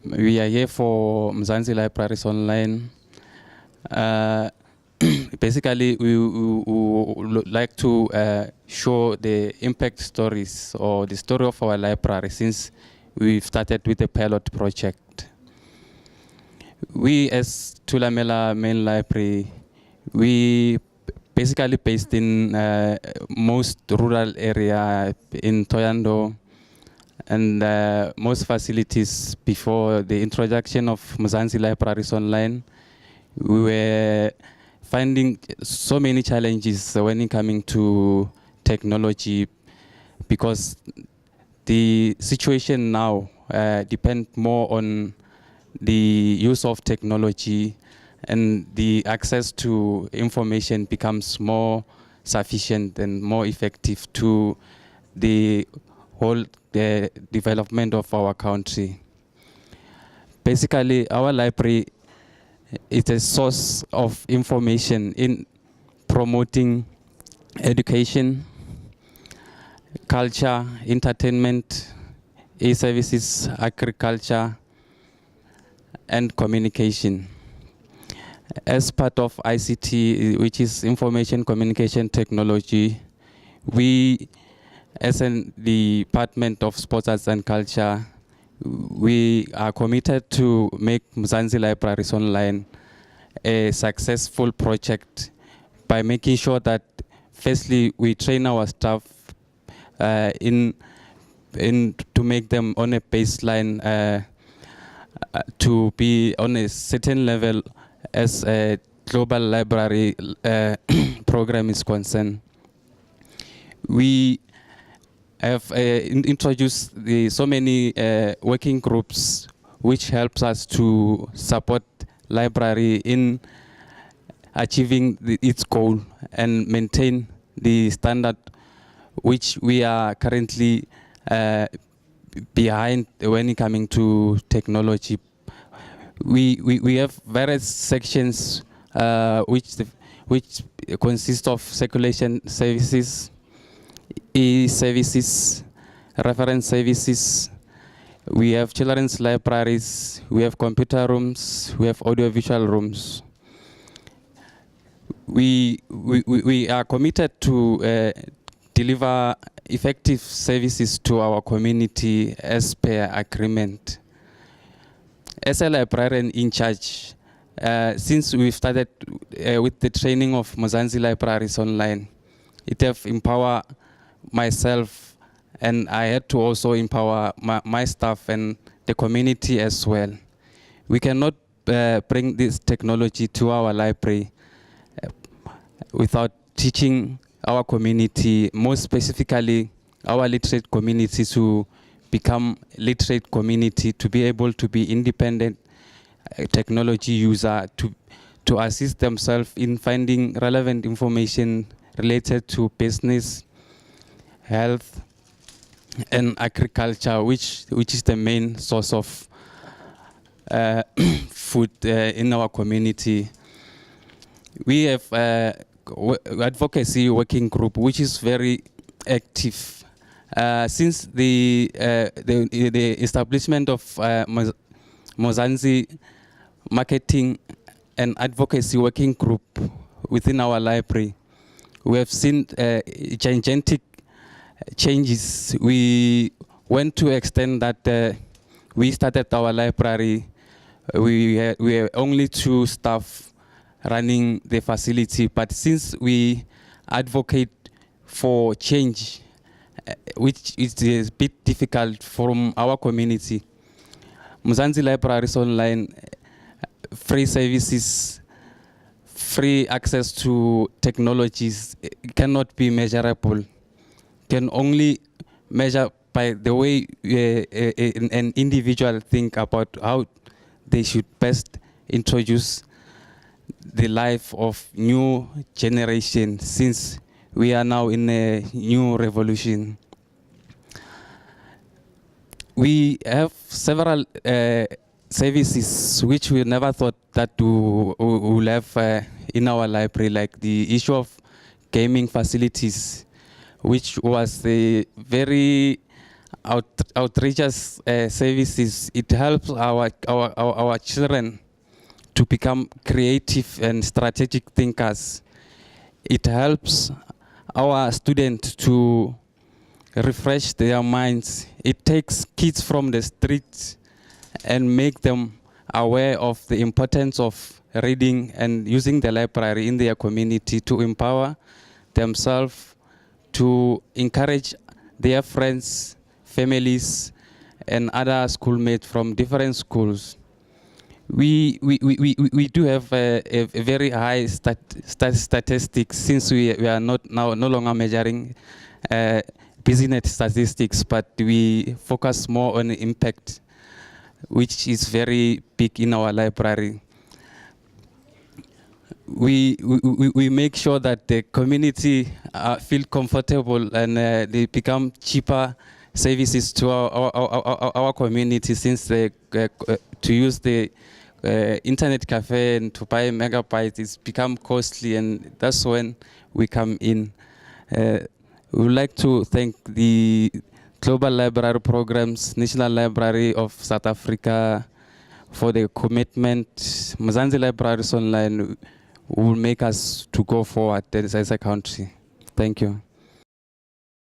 We are here for Mzansi Libraries Online. Basically, we would like to show the impact stories or the story of our library since we've started with a pilot project. We, as Thulamela Main Library, we basically based in most rural area in Toyando, and most facilities before the introduction of Mzansi Libraries Online. We were finding so many challenges when it coming to technology, because the situation now depends more on the use of technology, and the access to information becomes more sufficient and more effective to the whole development of our country. Basically, our library is a source of information in promoting education, culture, entertainment, e-services, agriculture, and communication. As part of ICT, which is Information Communication Technology, we, as the Department of Sports, Arts and Culture, we are committed to make Mzansi Libraries Online a successful project by making sure that, firstly, we train our staff to make them on a baseline to be on a certain level as a global library program is concerned. We have introduced so many working groups which helps us to support library in achieving its goal and maintain the standard which we are currently behind when it coming to technology. We have various sections which consist of circulation services, e-services, reference services. We have children's libraries, we have computer rooms, we have audiovisual rooms. We are committed to deliver effective services to our community as per agreement. As a librarian in charge, since we started with the training of Mzansi Libraries Online, it have empowered myself, and I had to also empower my staff and the community as well. We cannot bring this technology to our library without teaching our community, more specifically our literate community, to become literate community, to be able to be independent technology user, to assist themselves in finding relevant information related to business, health, and agriculture, which is the main source of food in our community. We have advocacy working group, which is very active. Since the establishment of Mzansi Marketing and Advocacy Working Group within our library, we have seen gigantic changes. We went to extend that we started our library. We were only 2 staff running the facility, but since we advocate for change, which is a bit difficult from our community, Mzansi Libraries Online, free services, free access to technologies cannot be measurable, can only measure by the way an individual think about how they should best introduce the life of new generation, since we are now in a new revolution. We have several services which we never thought that we will have in our library, like the issue of gaming facilities, which was a very outreach services, it helps our children to become creative and strategic thinkers. It helps our students to refresh their minds. It takes kids from the streets and make them aware of the importance of reading and using the library in their community to empower themselves, to encourage their friends, families, and other schoolmates from different schools. We do have a very high statistics, since we are no longer measuring business statistics, but we focus more on impact, which is very big in our library. We make sure that the community feel comfortable and they become cheaper services to our community, since they to use the internet cafe and to buy megabytes, it's become costly, and that's when we come in. We would like to thank the Global Library Programs, National Library of South Africa, for the commitment. Mzansi Libraries Online will make us to go forward as a country. Thank you.